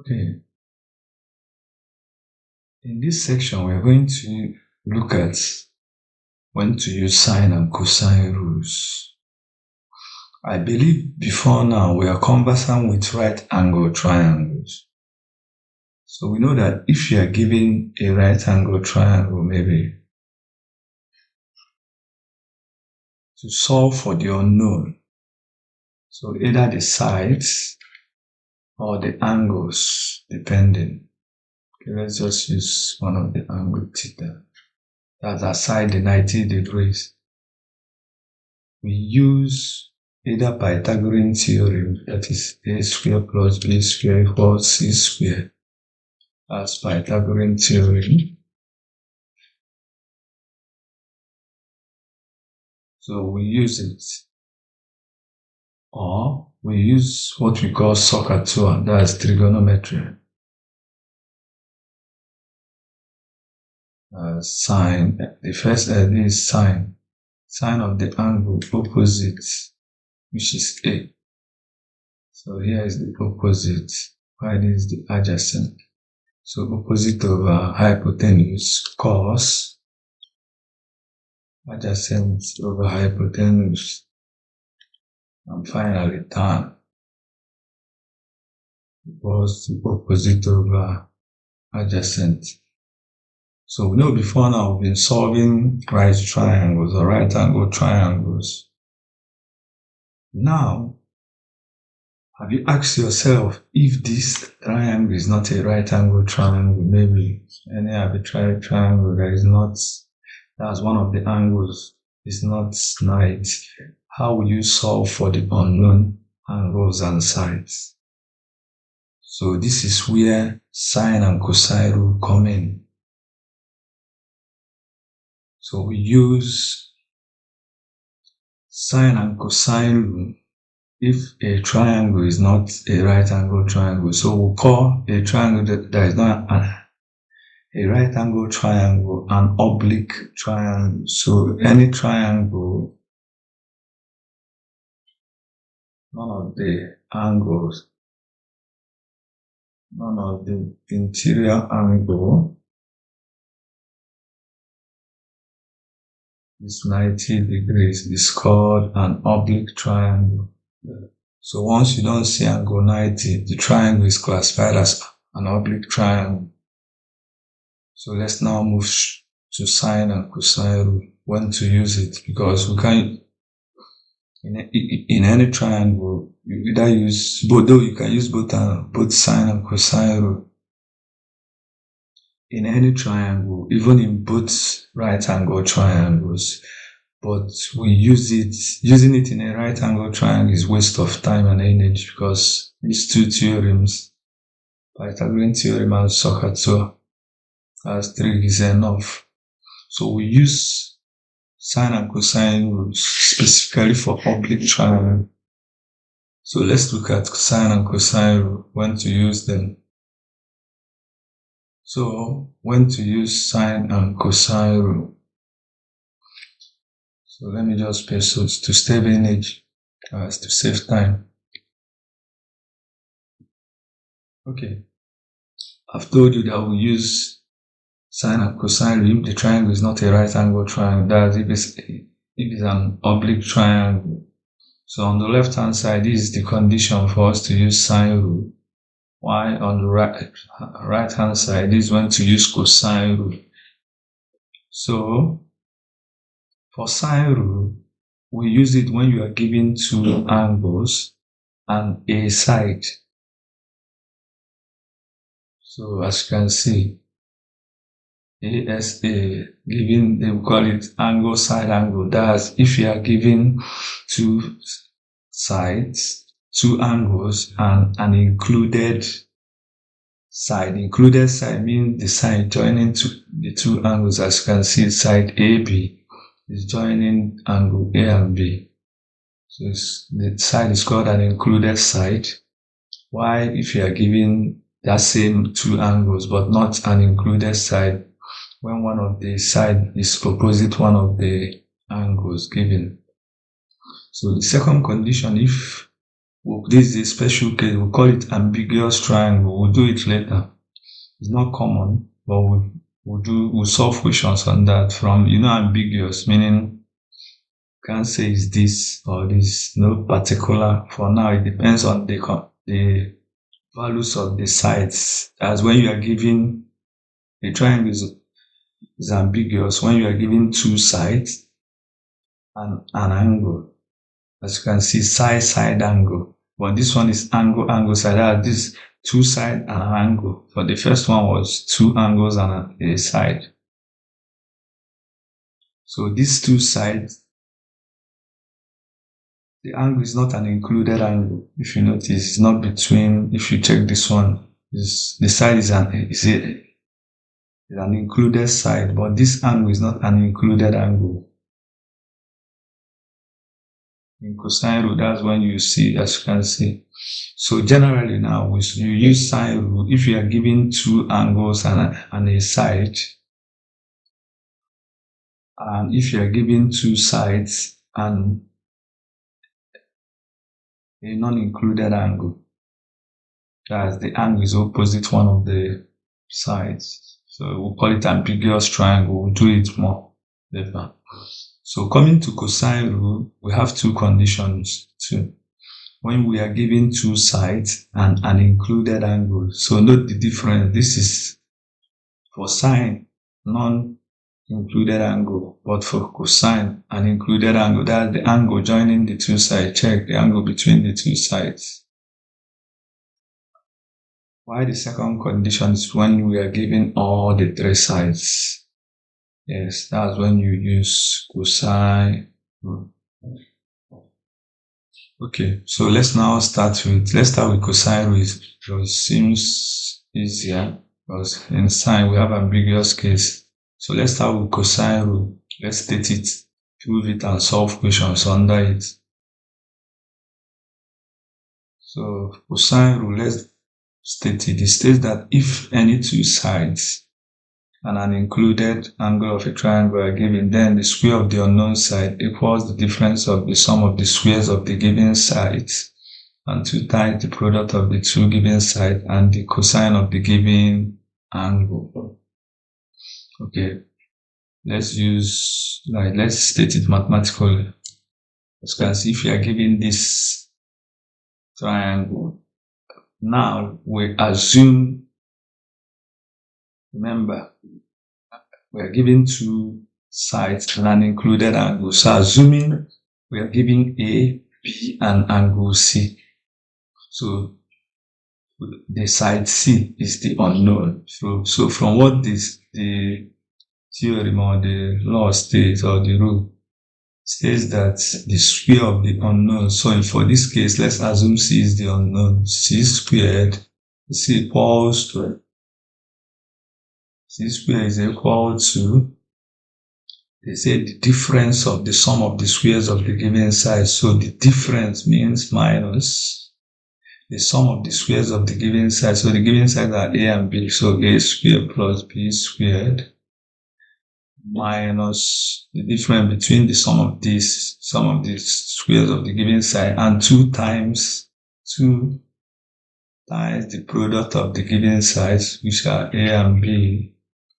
Okay, in this section, we're going to look at when to use sine and cosine rules. I believe before now we are conversant with right angle triangles. So we know that if you are given a right angle triangle, maybe to solve for the unknown, so either the sides or the angles, depending. Okay, let's just use one of the angle theta. That's aside the 90 degrees. We use either Pythagorean theorem, that is a square plus b square equals c square, as Pythagorean theorem. So we use it. Or we use what we call SOH-CAH-TOA, that's trigonometry. Sine, the first is sine. Sine of the angle opposite, which is A. So here is the opposite, while this is the adjacent. So opposite over hypotenuse, cos, adjacent over hypotenuse, and finally tan equals the opposite over adjacent. So we know before now we've been solving right triangles or right angle triangles. Now, have you asked yourself if this triangle is not a right angle triangle, maybe any arbitrary triangle that is not, that's one of the angles is not right, how will you solve for the unknown angles and sides? So this is where sine and cosine rule come in. So we use sine and cosine rule if a triangle is not a right angle triangle. So we'll call a triangle that is not a right angle triangle an oblique triangle. So any triangle, none of the angles, none of the interior angle is 90 degrees is called an oblique triangle. So once you don't see angle 90, the triangle is classified as an oblique triangle. So let's now move to sine and cosine rule, when to use it, because we can, in any triangle, you either use both, though you can use both sine and cosine rule. In any triangle, even in both right angle triangles, but we use it, using it in a right angle triangle is waste of time and energy, because these two theorems, Pythagorean theorem and SOH-CAH-TOA, as 3 is enough. So we use sine and cosine rules specifically for oblique triangle. So let's look at sine and cosine rule, when to use them. So when to use sine and cosine rule. So let me just pay so to save energy, to save time. Okay, I've told you that we use sine and cosine rule if the triangle is not a right angle triangle, that's if it's an oblique triangle. So on the left hand side, this is the condition for us to use sine rule, while on the right hand side, this is when to use cosine rule. So for sine rule, we use it when you are given two angles and a side. So as you can see, ASA, given, they will call it angle side angle. That's if you are given two sides, two angles, and an included side. Included side means the side joining the two angles. As you can see, side AB is joining angle A and B. So the side is called an included side. Why, if you are given that same two angles but not an included side, when one of the side is opposite one of the angles given. So the second condition, if This is a special case. We call it ambiguous triangle. We'll do it later. It's not common, but we'll solve questions on that from, ambiguous, meaning can't say it's this or this, no particular. For now, it depends on the values of the sides. As when you are given a triangle is ambiguous when you are given two sides and an angle. As you can see, side angle. But this one is angle side. This two side and an angle. So the first one was two angles and a side. So these two sides, the angle is not an included angle. If you notice, it's not between. If you check this one, the side is an included side, but this angle is not an included angle. In cosine rule, that's when you see, as you can see. So generally now, you use sine rule if you are given two angles and a side, and if you are given two sides and a non-included angle, that's the angle is opposite one of the sides. So we'll call it ambiguous triangle. We'll do it more later. So coming to cosine rule, we have two conditions too. When we are given two sides and an included angle. So note the difference. This is for sine, non-included angle, but for cosine, an included angle. That's the angle joining the two sides. Check the angle between the two sides. Why the second condition is when we are given all the three sides. Yes, that's when you use cosine rule. Okay, so let's start with cosine rule. It seems easier because in sine we have ambiguous case. So let's start with cosine rule. Let's state it, prove it, and solve questions under it. So cosine rule, let's state it. It states that if any two sides and an included angle of a triangle are given, then the square of the unknown side equals the difference of the sum of the squares of the given sides and 2 times the product of the two given sides and the cosine of the given angle. Okay, let's state it mathematically. As you can see, if you are given this triangle, now we assume, remember, we are given two sides and an included angle. So assuming we are giving A, B, and angle C. So the side C is the unknown. So from what the theorem or the law states, or the rule states, that the square of the unknown. So for this case, let's assume C is the unknown. C squared is equal to C squared is equal to, they say, the difference of the sum of the squares of the given sides. So the difference means minus the sum of the squares of the given sides. So the given sides are A and B. So A squared plus B squared minus the difference between the sum of the squares of the given side and 2 times the product of the given sides, which are A and B,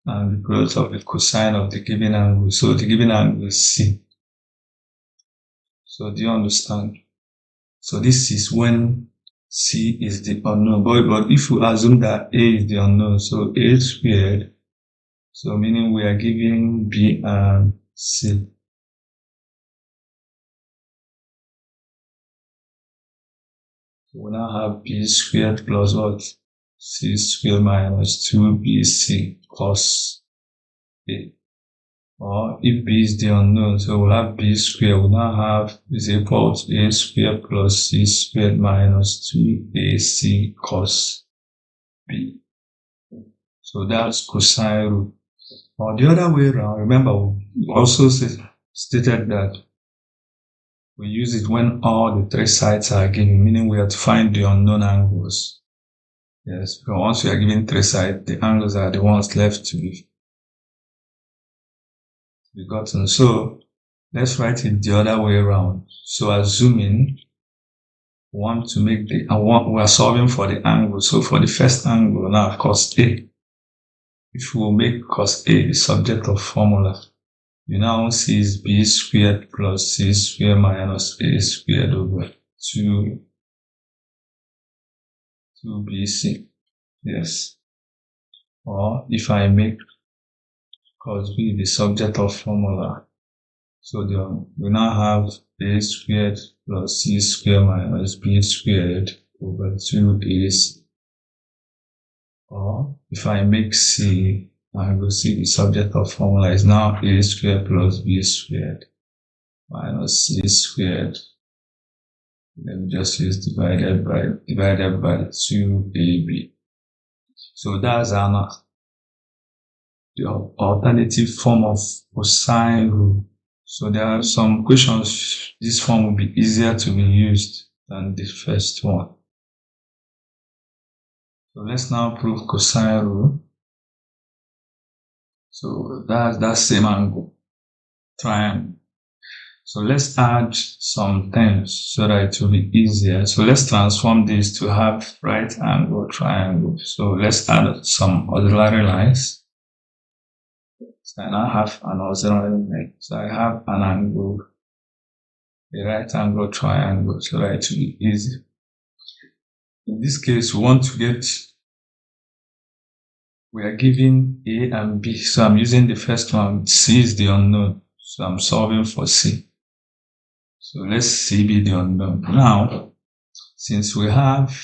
and the product of the cosine of the given angle. So the given angle is C. So do you understand? So this is when C is the unknown. But if we assume that A is the unknown, so A squared, so meaning we are giving B and C. So we now have B squared plus what? C squared minus 2BC cos A. Or if B is the unknown, so we'll have B squared. We now have is equal to A squared plus C squared minus 2AC cos B. So that's cosine rule. Or the other way around, remember, we also stated that we use it when all the three sides are given, meaning we have to find the unknown angles. Yes, because once we are given three sides, the angles are the ones left to be gotten. So let's write it the other way around. So assuming want to make we are solving for the angle. So for the first angle now, cos A, if we will make cos A the subject of formula, you now see is B squared plus C squared minus A squared over 2BC. Yes. Or if I make cos B the subject of formula, so we now have A squared plus C squared minus B squared over 2AC. Or if I make C, I will see the subject of formula is now A squared plus B squared minus C squared. Let me just use divided by 2AB. So that's the alternative form of cosine rule. So there are some questions, this form will be easier to be used than the first one. So let's now prove cosine rule. So that's that same angle, triangle. So let's add some terms so that it will be easier. So let's transform this to have right angle triangle. So let's add some auxiliary lines. So I now have an auxiliary line. So I have an angle, a right angle triangle, so that it will be easy. In this case, we want to get, we are given A and B. So I'm using the first one. C is the unknown. So I'm solving for C. So let's C be the unknown. Now, since we have,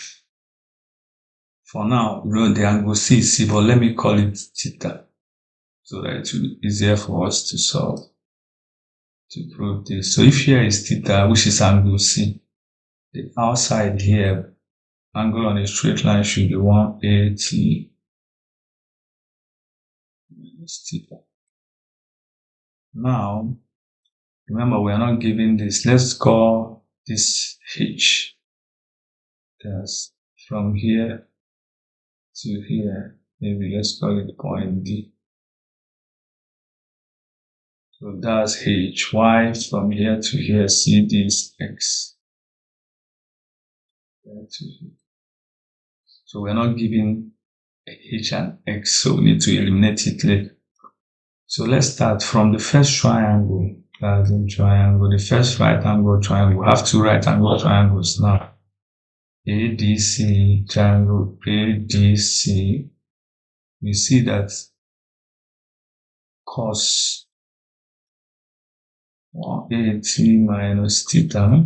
for now, the angle C is C, but let me call it theta, so that it will be easier for us to solve, to prove this. So if here is theta, which is angle C, the outside here, angle on a straight line should be 180 minus theta. Now, remember, we are not given this. Let's call this H. That's from here to here. Maybe let's call it point D. So that's H. Y from here to here. C, D is X. So we're not given H and X, so we need to eliminate it later. So let's start from the first triangle. That's in triangle, the first right angle triangle. We have two right angle triangles now. ADC triangle, ADC. You see that cos 180 minus theta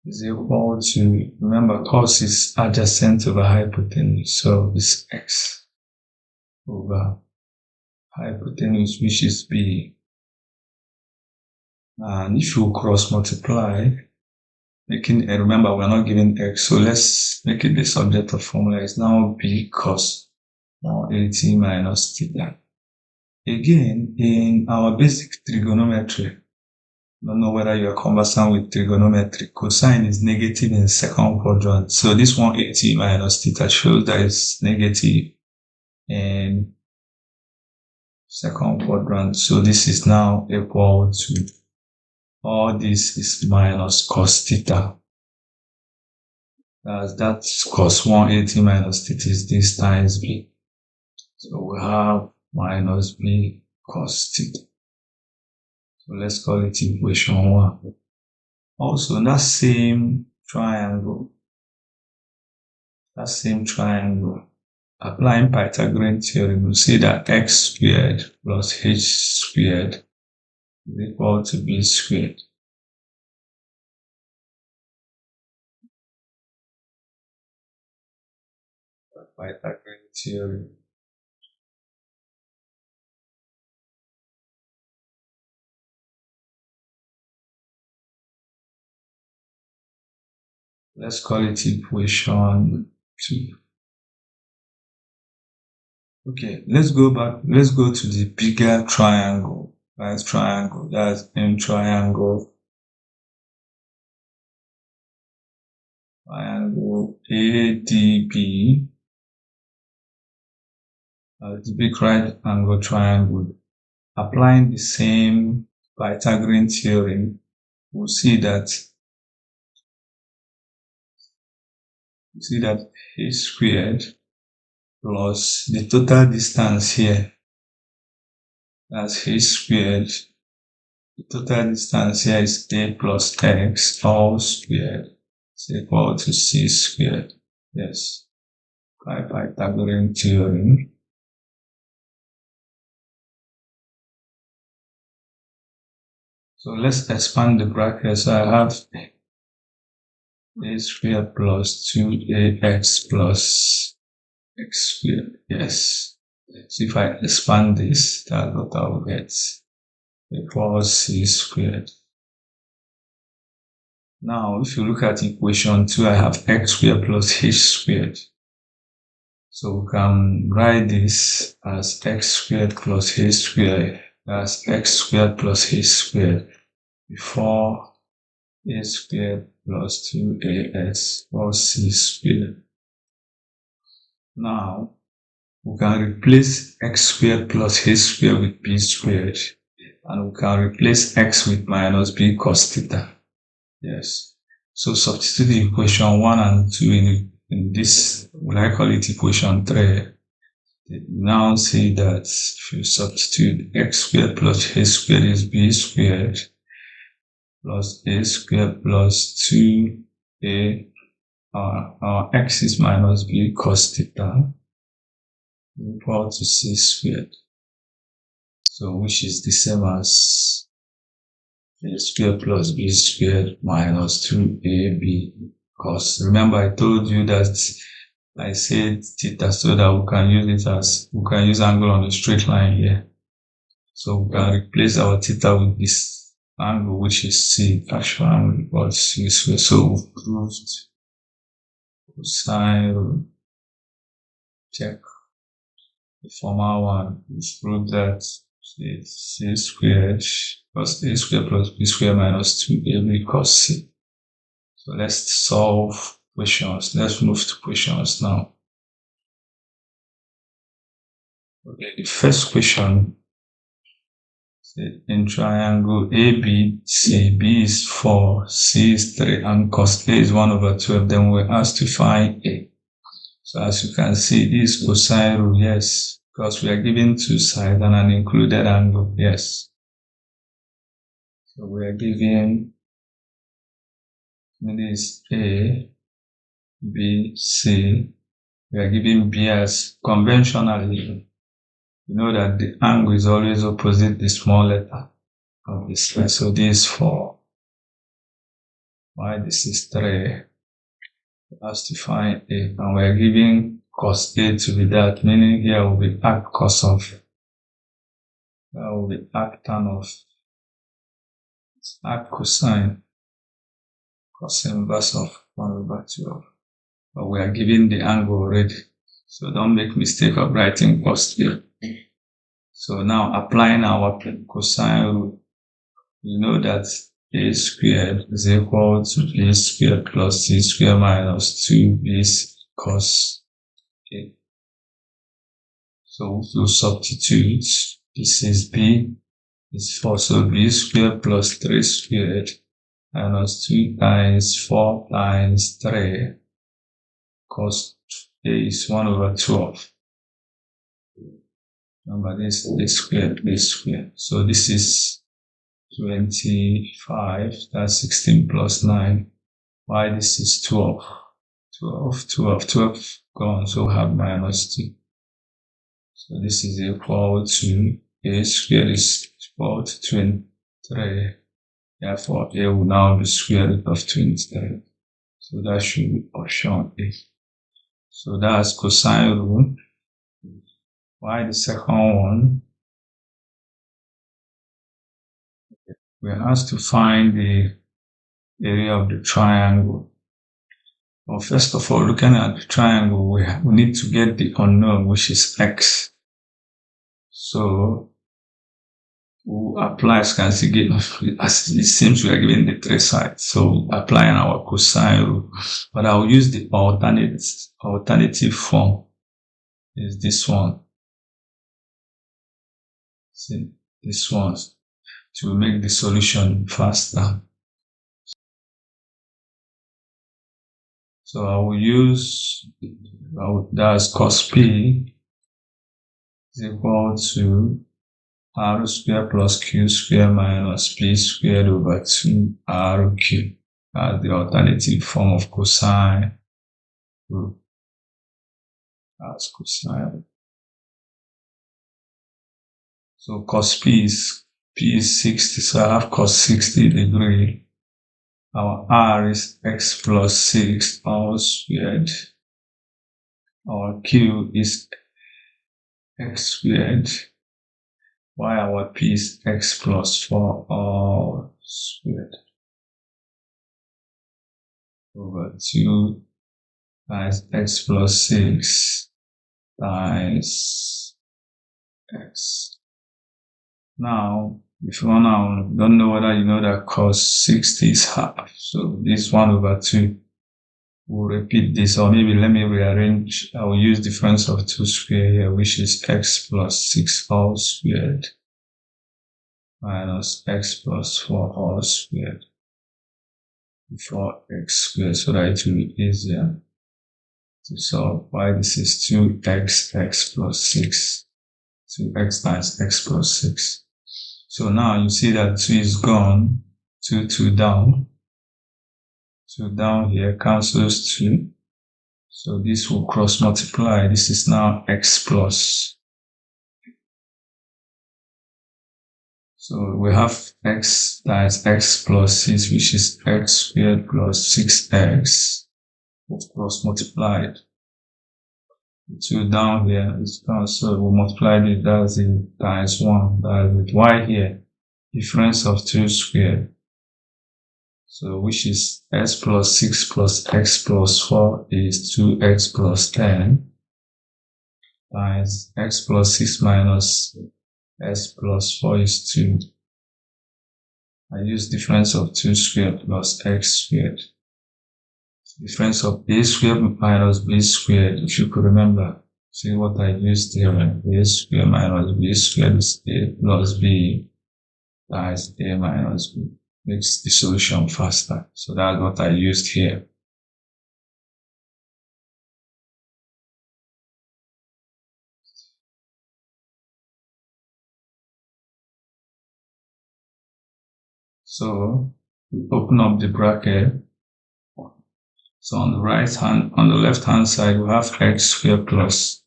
is equal to, remember, cos is adjacent over hypotenuse, so it's X over hypotenuse, which is B. And if you cross multiply, remember, we're not given X, so let's make it the subject of formula. Is now B cos 180 minus theta. Again, in our basic trigonometry, I don't know whether you are conversant with trigonometry, cosine is negative in second quadrant. So this 180 minus theta shows that it's negative in second quadrant. So this is now equal to, all this is minus cos theta. That's cos 180 minus theta is this times B. So we have minus B cos theta. So let's call it equation 1. Also, in that same triangle, applying Pythagorean theorem, we see that x squared plus h squared is equal to b squared. Pythagorean theorem. Let's call it equation 2. Okay, let's go back. Let's go to the bigger triangle. That's triangle. That's M triangle. Triangle ADB. The big right angle triangle. Applying the same Pythagorean theorem, we'll see that You see that h squared plus the total distance here, that's h squared. The total distance here is a plus x all squared is equal to c squared. Yes, by Pythagorean theorem. So let's expand the bracket. So I have a squared plus 2ax plus x squared. Yes. So if I expand this, that's what I will get. Equals c squared. Now, if you look at equation 2, I have x squared plus h squared. So we can write this as x squared plus h squared. That's x squared plus h squared before a squared plus 2ax plus c squared. Now, we can replace x squared plus h squared with b squared. And we can replace x with minus b cos theta. Yes. So substitute equation 1 and 2 in this, will I call it equation 3. Now see that if you substitute x squared plus h squared is b squared plus a squared plus 2a, our x is minus b cos theta equal to c squared. So which is the same as a squared plus b squared minus 2ab cos. Remember I told you that I said theta so that we can use it as, we can use angle on a straight line here. So we can replace our theta with this angle, which is c, actual angle equals c squared. So we've proved cosine rule. Check the former one. We've proved that it's c squared plus a squared plus b squared minus 2ab cos c. So let's solve questions. Let's move to questions now. Okay, the first question, in triangle ABC, B is 4, C is 3, and cos A is 1 over 12, then we're asked to find A. So as you can see, this is cosine rule, yes, because we are given two sides and an included angle, yes. So we are given, this A, B, C. We are given B as conventionally. You know that the angle is always opposite the small letter of the square. So this is 4. Why this is 3? Has to find A, and we're giving cos A to be that, meaning here will be arc cos of, that will be arc tan of, arc cosine, cos inverse of 1 over 12. But we are giving the angle already, so don't make mistake of writing cos A. So now applying our cosine rule, you know that A squared is equal to A squared plus C squared minus 2B cos A. So to substitute, this is B is 4, so B squared plus 3 squared minus 2 times 4 times 3 cos A is 1 over 12. Remember this A squared, B squared. So this is 25, that's 16 plus 9. Why this is 12? 12 gone, so we have minus 2. So this is equal to A squared is equal to 23. Therefore, A will now be square root of 23. So that should be option A. So that's cosine rule. Why the second one? We are asked to find the area of the triangle. Well, first of all, looking at the triangle, we need to get the unknown, which is x. So we'll apply, as you can see, as it seems we are given the 3 sides. So applying our cosine rule, but I'll use the alternative form. Is this one? See, this one, to make the solution faster. So I will use, that's cos P is equal to R squared plus Q squared minus P squared over 2RQ. That's the alternative form of cosine rule. That's cosine. So cos P is 60, so I have cos 60 degree. Our R is x plus 6 all squared. Our Q is x squared. While our P is x plus 4 all squared over 2 times x plus 6 times x. Now, if you don't know whether you know that cos 60 is half, so this 1 over 2. We'll repeat this, or maybe let me rearrange. I will use difference of 2 squared here, which is x plus 6 all squared minus x plus 4 all squared before x squared, so that it will be easier to solve. Why this is 2x x plus 6, 2x times x plus 6. So now you see that 2 is gone, 2 down. 2 down here cancels 2. So this will cross multiply. This is now x plus. So we have x times x plus 6, which is x squared plus 6x. Cross multiplied. 2 down here is down, so we multiply it, that's it, times 1, that's it. Y here, difference of 2 squared. So which is x plus 6 plus x plus 4 is 2x plus 10 times x plus 6 minus x plus 4 is 2. I use difference of 2 squared plus x squared. Difference of a squared minus b squared, if you could remember. See what I used here, a squared minus b squared is a plus b times a minus b. Makes the solution faster. So that's what I used here. So we open up the bracket. So on the left hand side, we have x squared plus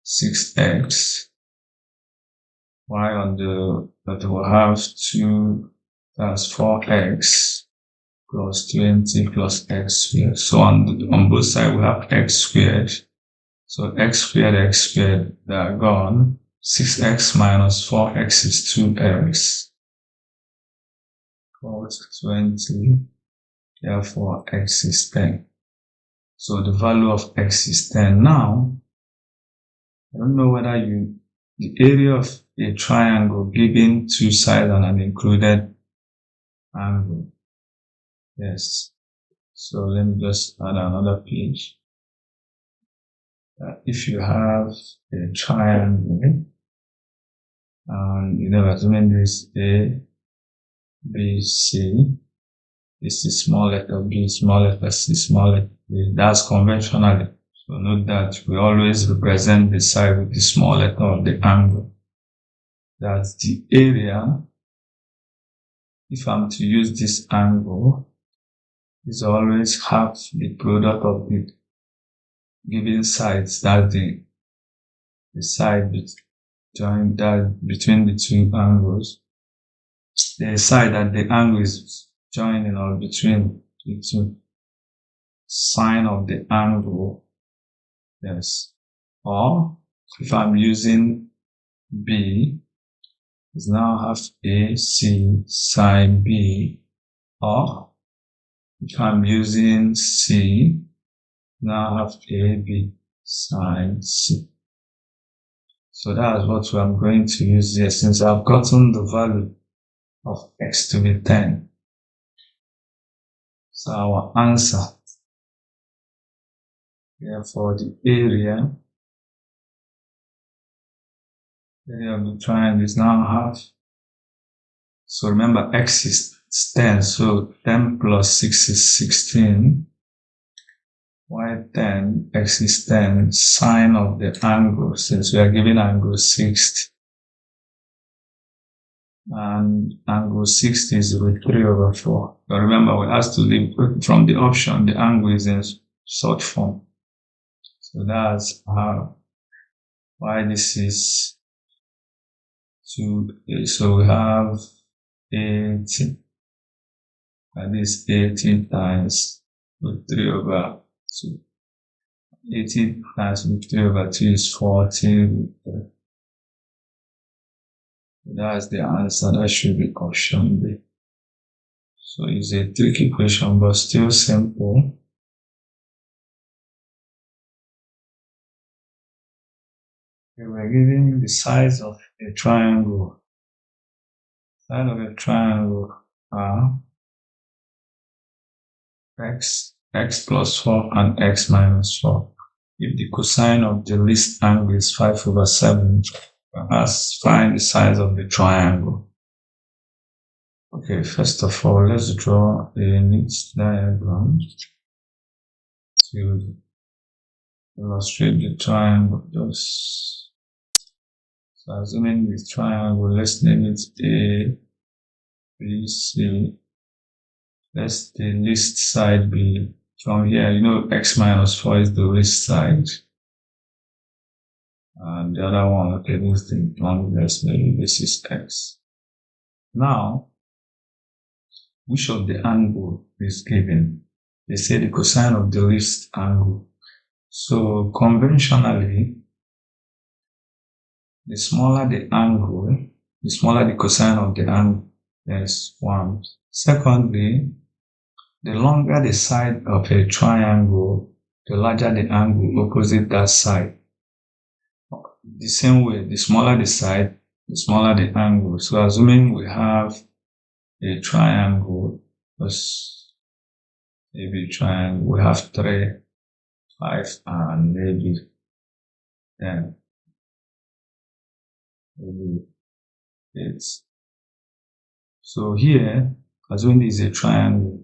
6x. While on the that we'll have 2, that's 4x plus 20 plus x squared. So on both sides we have x squared. So x squared, they are gone. 6x minus 4x is 2x. Equals 20. Therefore x is 10. So the value of x is 10. Now, I don't know whether the area of a triangle given 2 sides and an included angle. Yes. So let me just add another page. If you have a triangle, and assuming this A, B, C, this is small letter b, small letter c, small letter a. That's conventionally. So note that we always represent the side with the small letter of the angle. That's the area. If I'm to use this angle, it's always half the product of the given sides. That's the side between the two angles. The side that the angle is joining or between the two. Sine of the angle. Yes. Or if I'm using B, it's now have AC sine B. Or if I'm using C, now have AB sine C. So that's what I'm going to use here, since I've gotten the value of x to be 10. So our answer here for the area of the triangle is now half. So remember, x is 10, so 10 plus 6 is 16. y 10, x is 10, sine of the angle, since we are given angle 60. And angle 60 is root 3 over 4. But remember, we have to leave from the option, the angle is in short form. So that's why this is 2. So we have 80. And this 80 times root 3 over 2. 80 times root 3 over 2 is 40. That's the answer. That should be option B. So it's a tricky question, but still simple. Okay, we're given the size of a triangle. Side of a triangle are x plus 4 and x minus 4. If the cosine of the least angle is 5 over 7, let's find the size of the triangle. Okay, first of all, let's draw a neat diagram to illustrate the triangle. So assuming the triangle, let's name it A, B, C. Let's the least side be from here. You know, x minus 4 is the least side. And the other one, okay, this is the longest, maybe this is x. Now, which of the angle is given? They say the cosine of the least angle. So conventionally, the smaller the angle, the smaller the cosine of the angle. That's one. Secondly, the longer the side of a triangle, the larger the angle opposite that side. The same way, the smaller the side, the smaller the angle. So assuming we have a triangle, maybe triangle, we have 3, 5, and maybe 10. Maybe 8. So here, assuming this is a triangle,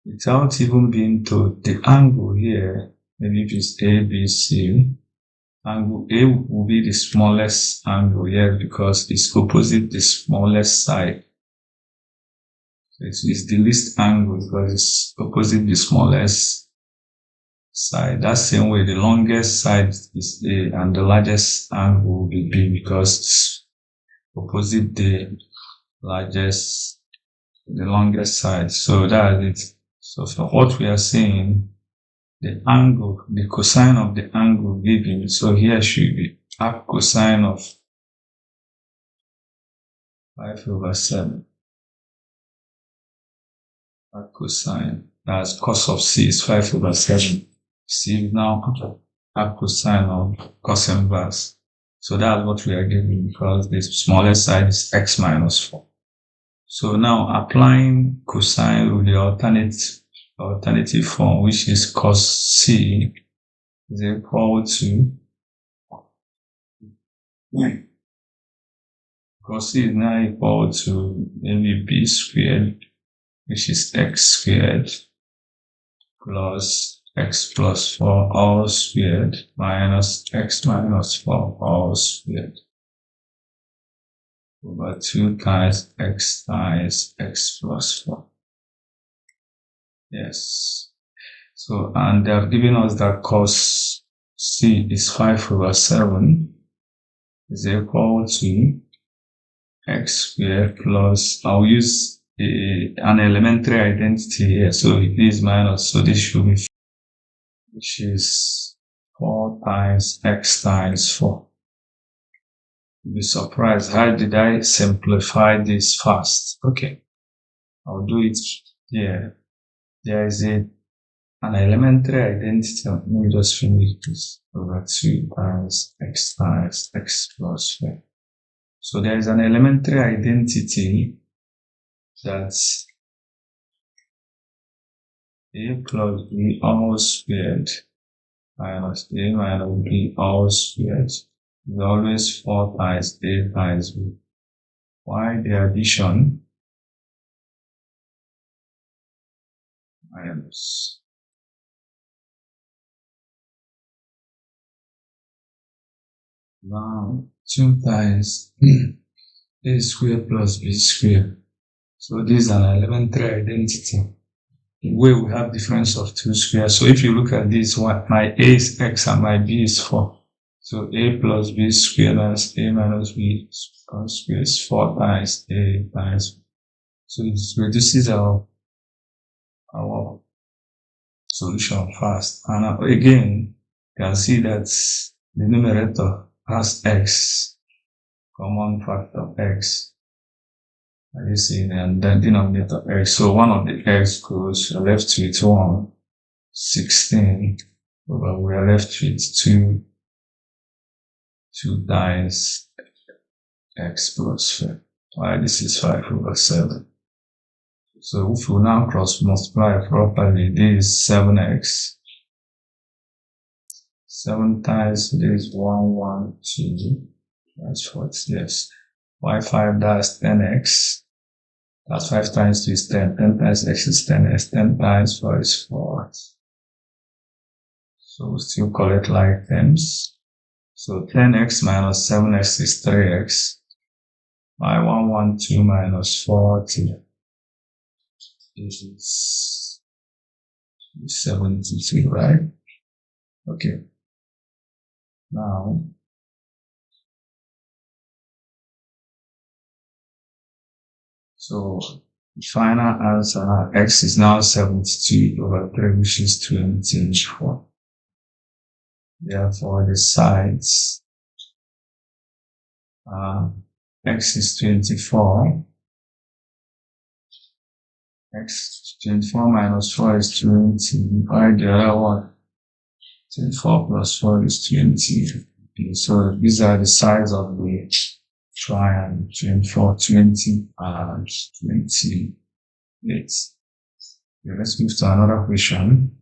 without even being told the angle here, maybe if it's A, B, C, angle A will be the smallest angle here because it's opposite the smallest side. So it's the least angle because it's opposite the smallest side. That same way, the longest side is A and the largest angle will be B because it's opposite the longest side. So that's it. So for what we are saying, the angle, the cosine of the angle given, so here should be arc cosine of 5 over 7. Arc cosine, that's cos of C is 5 over 7. See now arc cosine of cos inverse. So that's what we are given because the smallest side is x minus 4. So now applying cosine rule, the alternative form, which is cos C is equal to cos C is now equal to maybe b squared, which is x squared plus x plus 4 all squared minus x minus 4 all squared over 2 times x plus 4. Yes. So, and they have given us that cos C is 5 over 7 is equal to x squared plus, I'll use an elementary identity here. So it is minus, so this should be, which is 4 times x times 4. You'll be surprised. How did I simplify this fast? Okay. I'll do it here. There is an elementary identity. Let me just finish this over 2 times x plus 4. So there is an elementary identity that's a plus b all squared minus a minus b all squared is always 4 times a times b. Why the addition minus Now 2 times a squared plus b squared. So this is an elementary identity where we have difference of 2 squares. So if you look at this one, my a is x and my b is 4. So a plus b squared minus a minus b squared is 4 times a times b. So it reduces our solution fast. And again, you can see that the numerator has x, common factor x. You see, and then denominator x. So one of the x goes, you're left with 1, 16, but we are left with 2 times x plus 5. Why this is 5/7. So if we now cross multiply properly, this is 7x. 7 times this 112. That's 40, yes. Y5, that's 10x. That's 5 times 2 is 10. 10 times x is 10x. 10 times 4 is 4. So we still collect like terms. So 10x minus 7x is 3x. My 112 minus 40 is 73, right? Okay. Now, so the final answer, x is now 72/3, which is 24. Therefore, the sides, x is 24. X 24 minus 4 is 20. Divide the other one. 24 plus 4 is 20. Okay, so these are the sides of the triangle. 24, 20, and 28. Okay, let's move to another question.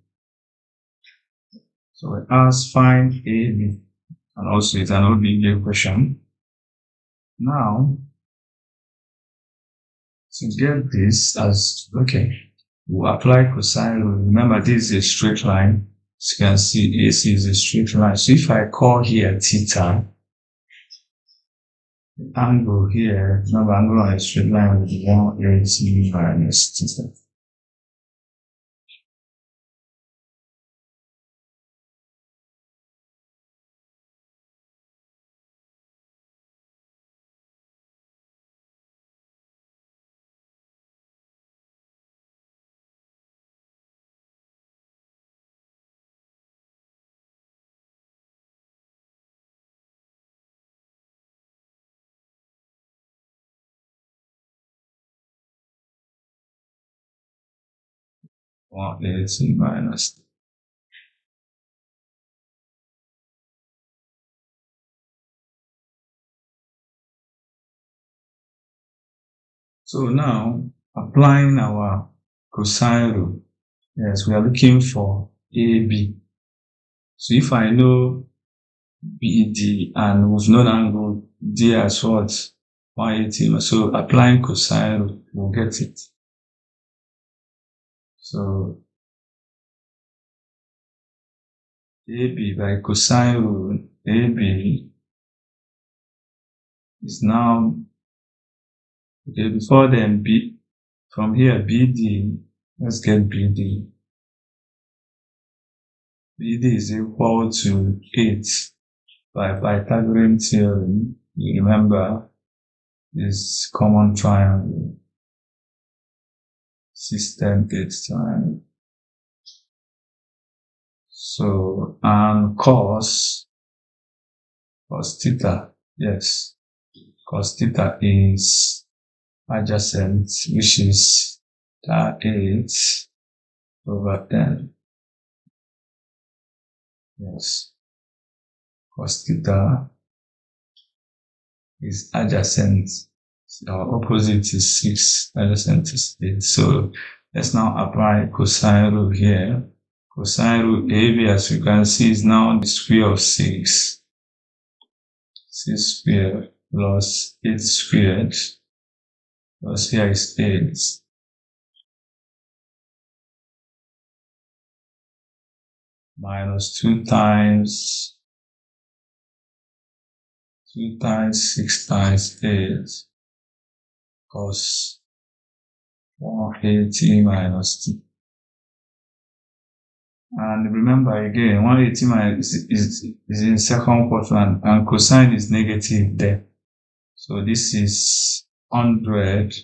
So it asks find AB, and also it's an OBJ question. Now, to get this as, okay, we'll apply cosine rule. Remember, this is a straight line. As you can see, AC is a straight line. So if I call here theta, the angle here, remember, angle on a straight line will be 180 minus theta. One eighty minus. So now, applying our cosine rule, yes, we are looking for AB. So if I know BD and we've known angle D as what? 180. So applying cosine rule, we'll get it. So AB by cosine rule, AB is now, okay, before then B, from here BD, let's get BD. BD is equal to 8 by Pythagoras Theorem. You remember this common triangle, system 8 triangle. So, and cos theta, yes, cos theta is adjacent, which is 8/10. Yes, cos theta is adjacent. Our opposite is 6, adjacent is 8. So let's now apply cosine rule here. Cosine rule AB, as you can see, is now the square of 6. 6 squared plus 8 squared plus here is 8. Minus 2 times 2 times 6 times 8 cos 180 minus 2. And remember again, 180 minus is in second quadrant and cosine is negative there. So this is 100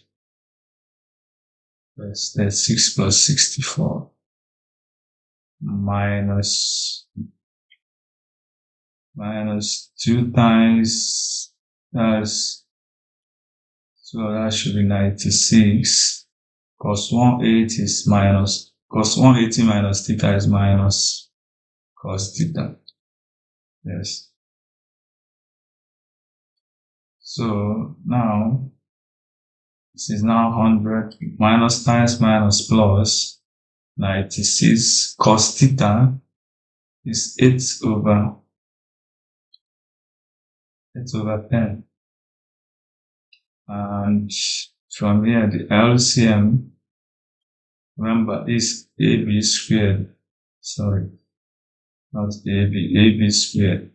plus 6 plus 64 minus 2 times, so that should be 96. Cos 180 is minus, cos 180 minus theta is minus cos theta. Yes. So now, this is now 100 minus times minus plus 96 cos theta is 8 over 10. And from here, the LCM, remember, is AB squared. Sorry, not AB squared.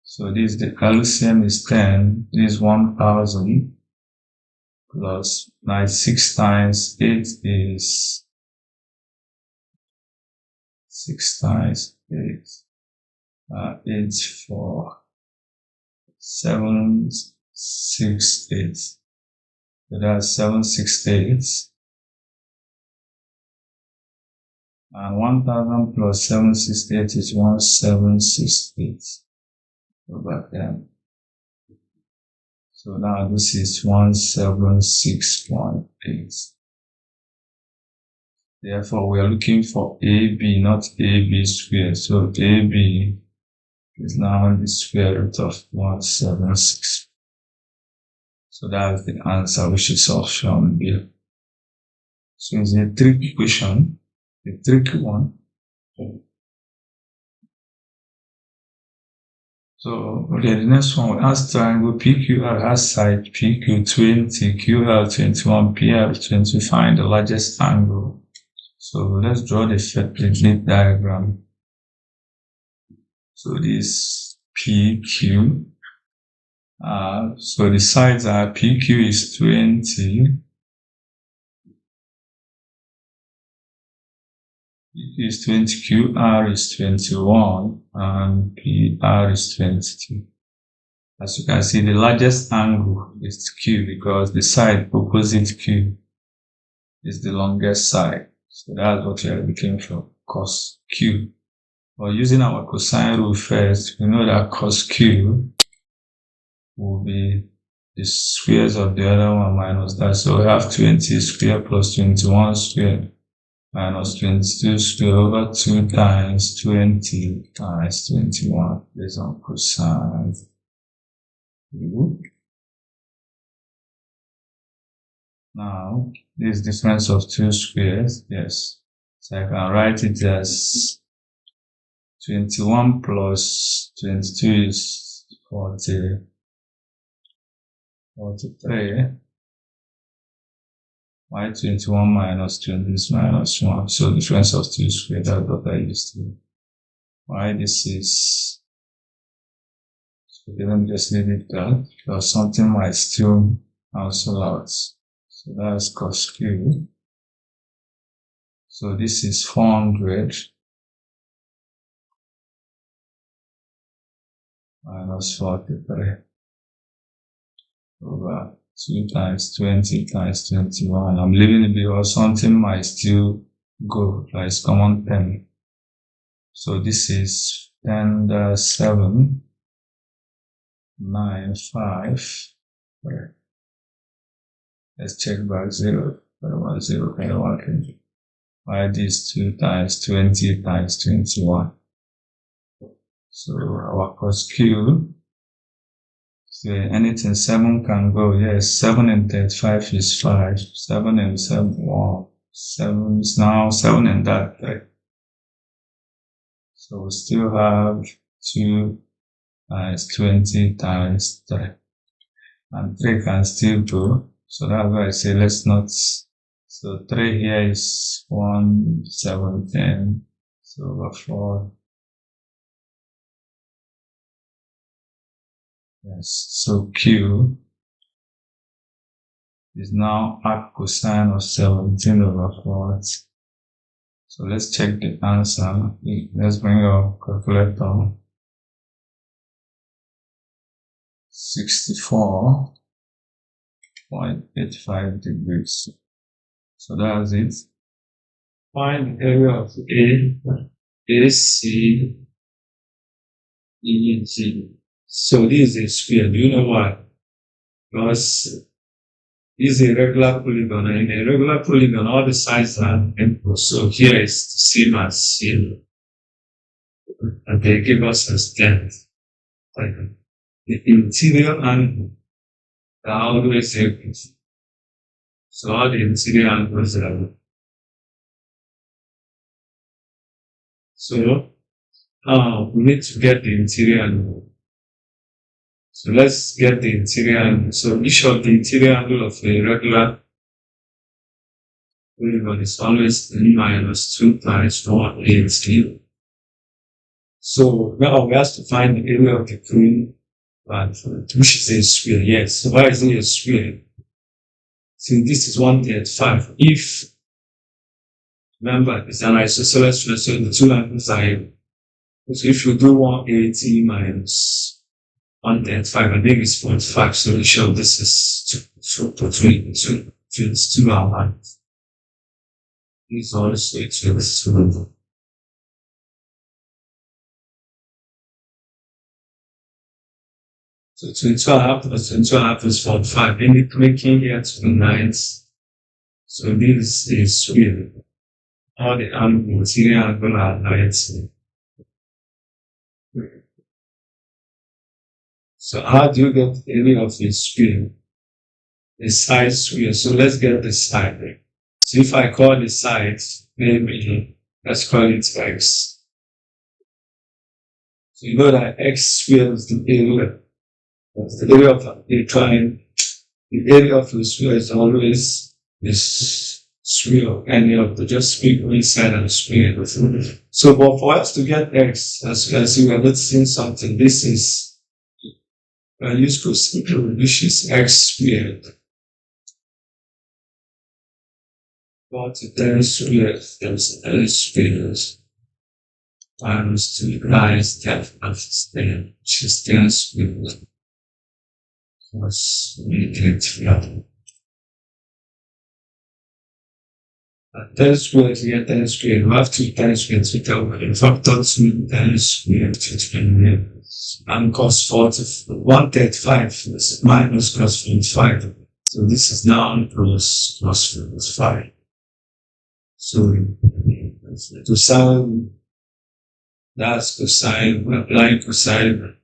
So this, the LCM is 10, this is 1000 plus 96 times 8 is 6 times 8, 8 for 768. So that's 768. And 1000 plus 768 is 1768 over 10. So now this is 176.8. Therefore, we are looking for AB, not AB squared. So AB is now the square root of 176. So that's the answer, which is option B. So it's a tricky question, a tricky one. So, okay, the next one, we ask triangle PQR has side PQ 20, QL 21, PL 20, find the largest angle. So let's draw the Fermat diagram. So this PQ, so the sides are PQ is 20, PQ is 20, QR is 21, and PR is 22. As you can see, the largest angle is Q because the side opposite Q is the longest side. So that's what we are looking for, cos Q. But using our cosine rule first, we know that cos Q will be the squares of the other one minus that. So we have 20 squared plus 21 squared minus 22 squared over 2 times 20 times 21 based on cosine rule. Now, this difference of 2 squares, yes. So I can write it as 21 plus 22 is 43. Y 21 minus 20 is minus 1. So difference of 2 squared, that's what I used to. Why this is, so let me just leave it that, because something might still cancel out. So that's cos Q. So this is 400 minus 43 over 2 times 20 times 21. I'm leaving it because something might still go, like common 10. So this is 10 to 7, 9, 5. Let's check back 0, 0, 1. Why this 2 times 20 times 21? So our cos Q, so anything 7 can go. Yes, 7 and 35 is 5. 7 and 7, wow. 7 is now 7 and that 3. So we still have 2 times 20 times 3. And 3 can still go. So that's why I say let's not. So 3 here is 1, 7, 10. So over 4. Yes. So Q is now arc cosine of 17 over 40. So let's check the answer. Let's bring our calculator. 64.85 degrees. So that's it. Find the area of AC, EG. So this is a sphere. Do you know why? Because this is a regular polygon, and in a regular polygon, all the sides are equal. So here is the same as 0. And they give us a stand. The interior angle are always equal. So all the interior angles are equal. So now we need to get the interior angle. So let's get the interior angle. So each of the interior angle of a regular polygon is always n minus 2 times 180. So now we have to find the area of the polygon, which is a sphere. Yes. So why is it a sphere? So this is 135. If, remember, it's an isosceles sphere, so the two angles are equal. So if you do 180 minus 135, I think it's 0.5, so we show this is 2 and 1. These are also equal. So 22.5 plus 22.5 is 0.5. Then you clicking here to the 9th. So this is sphere. All the angles, interior angle are 90. So how do you get the area of the sphere? The side sphere. So let's get the side. So if I call the side, maybe let's call it x. So you know that x sphere is the area. The area of the triangle. The area of the sphere is always this sphere of any of the just speak inside and sphere. So but for us to get x, as you can see, we are noticing something. This is use cosine rule, which is x squared. But the squared, there's L squared times 2 times 10 plus 10, which is 10 squared plus 8. And 10 squared, you get 10 squared. We have 2 10 squared to tell me. In fact, 2 10 squared to 10 and cos 135 is minus cos 45. So this is now plus cos 45. So to sine, that's cosine, we're applying cosine.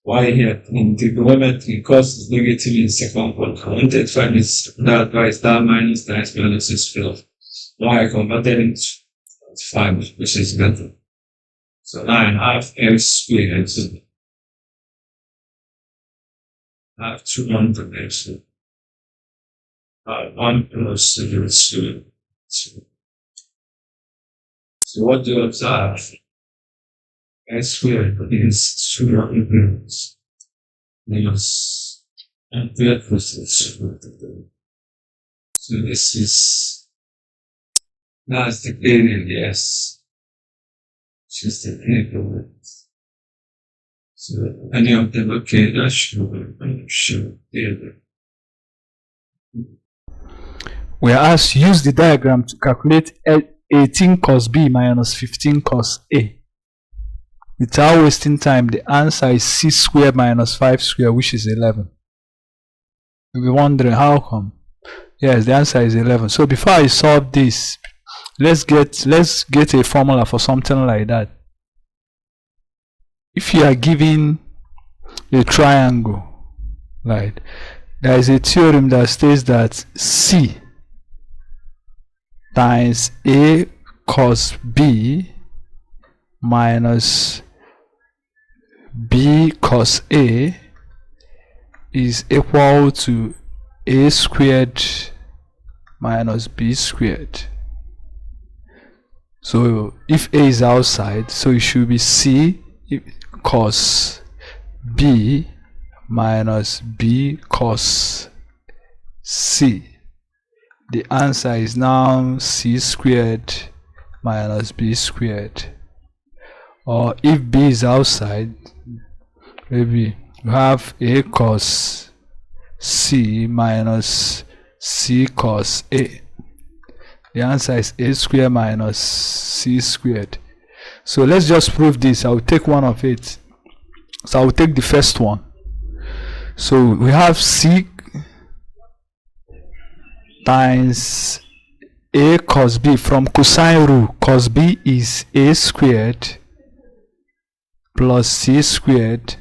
Why here? In trigonometry, cos is negative in second quadrant. 135 is that right, that minus that minus is 12. Why I converted it to 5, which is better. So now I have x squared. I have 200 x. 1 plus 2. So what do you observe? X squared is 200 minus 100 plus 200. So this is, that's the area, yes. Just the area. So any of them, okay, that should be. We are asked to use the diagram to calculate 18 cos B minus 15 cos A. Without wasting time, the answer is 6 squared minus 5 squared, which is 11. You'll be wondering how come? Yes, the answer is 11. So before I solve this, let's get a formula for something like that. If you are given a triangle, right, there is a theorem that states that C times A cos B minus B cos A is equal to A squared minus B squared. So if A is outside, so it should be C cos B minus b cos c. The answer is now c squared minus b squared. Or if b is outside, maybe you have a cos c minus c cos a. The answer is a squared minus c squared. So let's just prove this. I'll take one of it. So I'll take the first one. So we have c times a cos b. From cosine rule, cos b is a squared plus c squared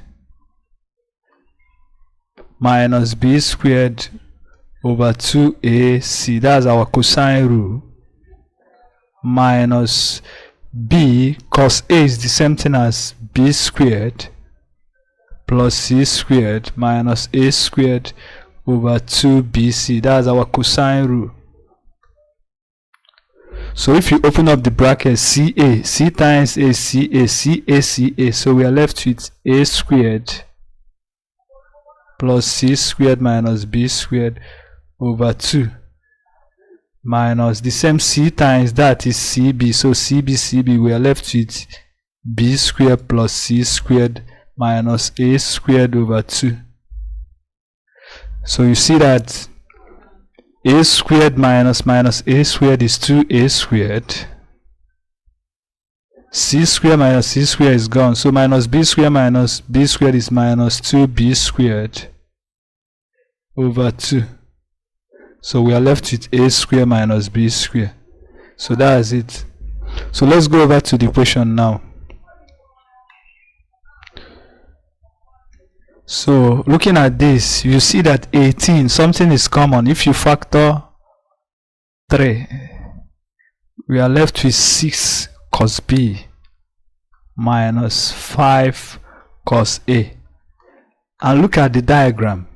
minus b squared over 2ac. That's our cosine rule. Minus b cos a is the same thing as b squared plus c squared minus a squared over 2bc. That's our cosine rule. So if you open up the bracket, ca, c times a, ca, ca, ca, so we are left with a squared plus c squared minus b squared over 2 minus the same c times that is cb, so cb, we are left with b squared plus c squared minus a squared over 2. So you see that a squared minus a squared is 2a squared. C squared minus c squared is gone. So minus b squared is minus 2b squared over 2. So we are left with a squared minus b squared. So that's it. So let's go over to the equation now. So looking at this, you see that 18, something is common. If you factor 3, we are left with 6 cos b minus 5 cos a. And look at the diagram.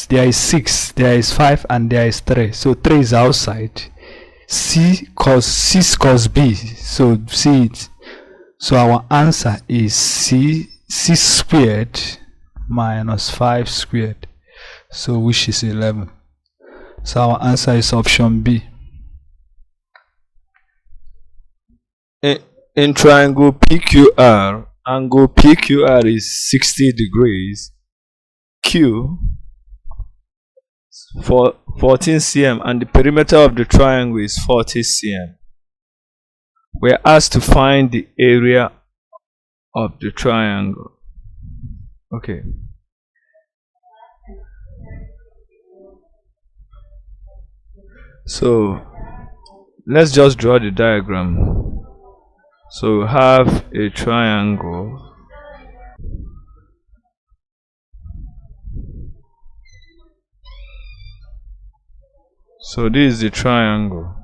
There is 6, there is 5, and there is 3. So 3 is outside. 6 cos b. So see it. So our answer is 6 squared minus 5 squared, so which is 11. So our answer is option B. In triangle PQR, angle PQR is 60 degrees, Q for 14 cm, and the perimeter of the triangle is 40 cm. We are asked to find the area of the triangle. Okay. So let's just draw the diagram. So we have a triangle. So this is the triangle.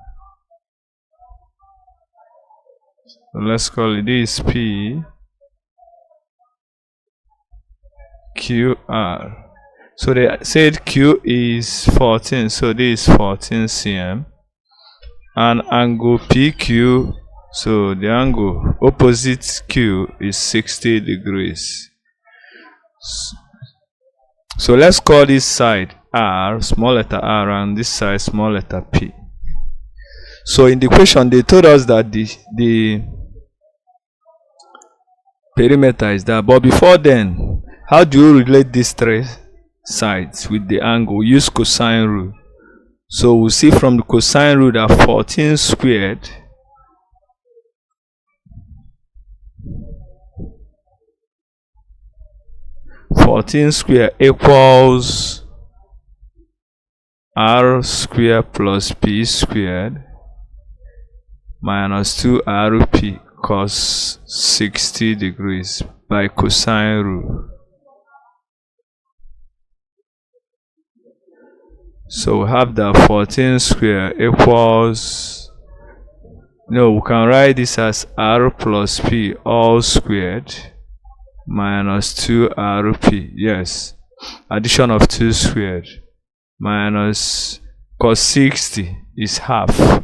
So let's call it this P QR. So they said Q is 14, so this is 14 cm, and angle PQ, so the angle opposite Q is 60 degrees. So let's call this side R, small letter R, and this side small letter P. So in the question they told us that the perimeter is that, but before then, how do you relate these three sides with the angle? We use cosine rule. So we see from the cosine rule that 14 squared equals r squared plus p squared minus 2rp cos 60 degrees by cosine rule. So we have that 14 squared equals, no, we can write this as r plus p all squared minus 2rp, yes, addition of 2 squared minus cos 60 is half.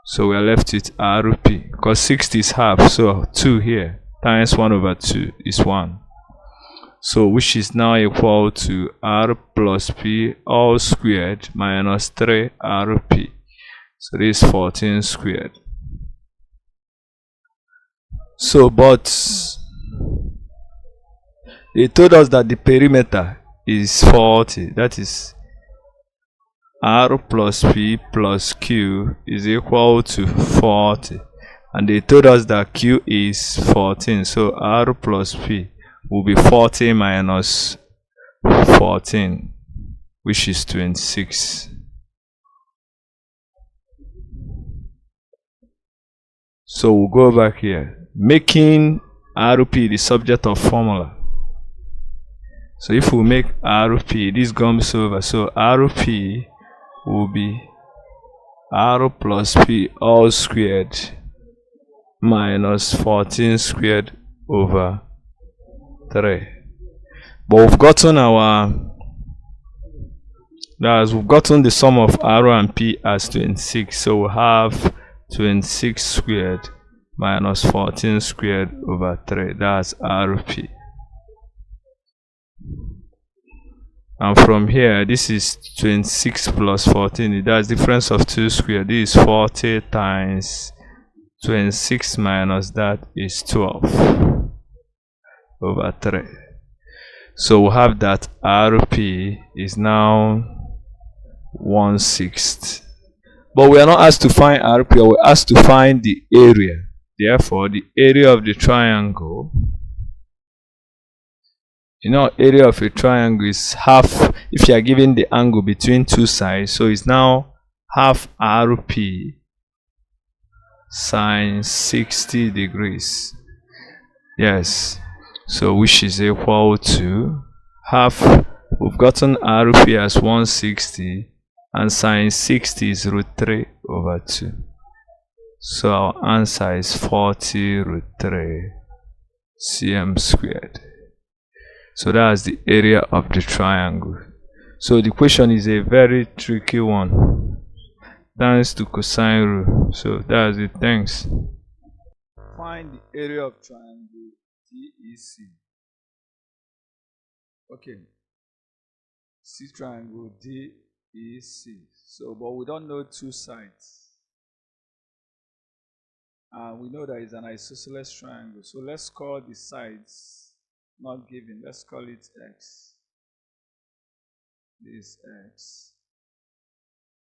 So we are left with rp. Cos 60 is half, so 2 here times 1 over 2 is 1. So which is now equal to r plus p all squared minus 3rp. So this is 14 squared. So but they told us that the perimeter is 40. That is r plus p plus q is equal to 40. And they told us that q is 14. So r plus p will be 40 minus 14, which is 26. So we'll go back here, making RP the subject of formula. So if we make RP, this comes over. So RP will be R plus P all squared minus 14 squared over 3. But we've gotten we've gotten the sum of R and P as 26. So we have 26 squared minus 14 squared over 3. That's RP. And from here, this is 26 plus 14. That's difference of 2 squared. This is 40 times 26 minus that is 12 over 3. So we have that RP is now 1/6. But we are not asked to find RP, we're asked to find the area. Therefore, the area of the triangle, area of a triangle is half, if you are given the angle between two sides, so it's now half RP sine 60 degrees. Yes, so which is equal to half, we've gotten RP as 160, and sine 60 is √3 over 2. So our answer is 40 √3 cm squared. So that's the area of the triangle. So the question is a very tricky one, thanks to cosine rule. So that's it. Thanks. Find the area of triangle DEC. Okay. C triangle DEC. So, but we don't know two sides. And we know that it's an isosceles triangle. So let's call the sides not given. Let's call it X. This X.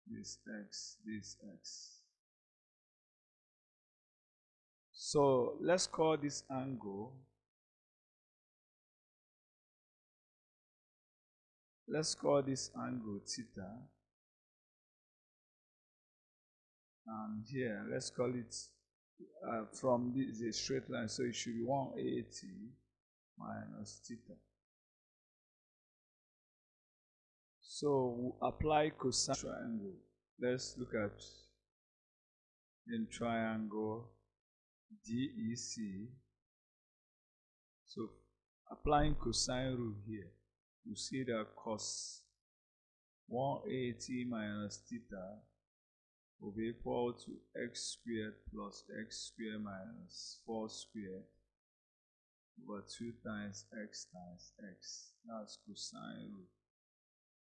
This X. This X. So let's call this angle. Let's call this angle theta. And here, let's call it from this is a straight line, so it should be 180 minus theta. So we'll apply cosine triangle. Let's look at in triangle DEC. So applying cosine rule here, you see that cos 180 minus theta will be equal to x squared plus x squared minus 4 squared over 2 times x. That's cosine rule.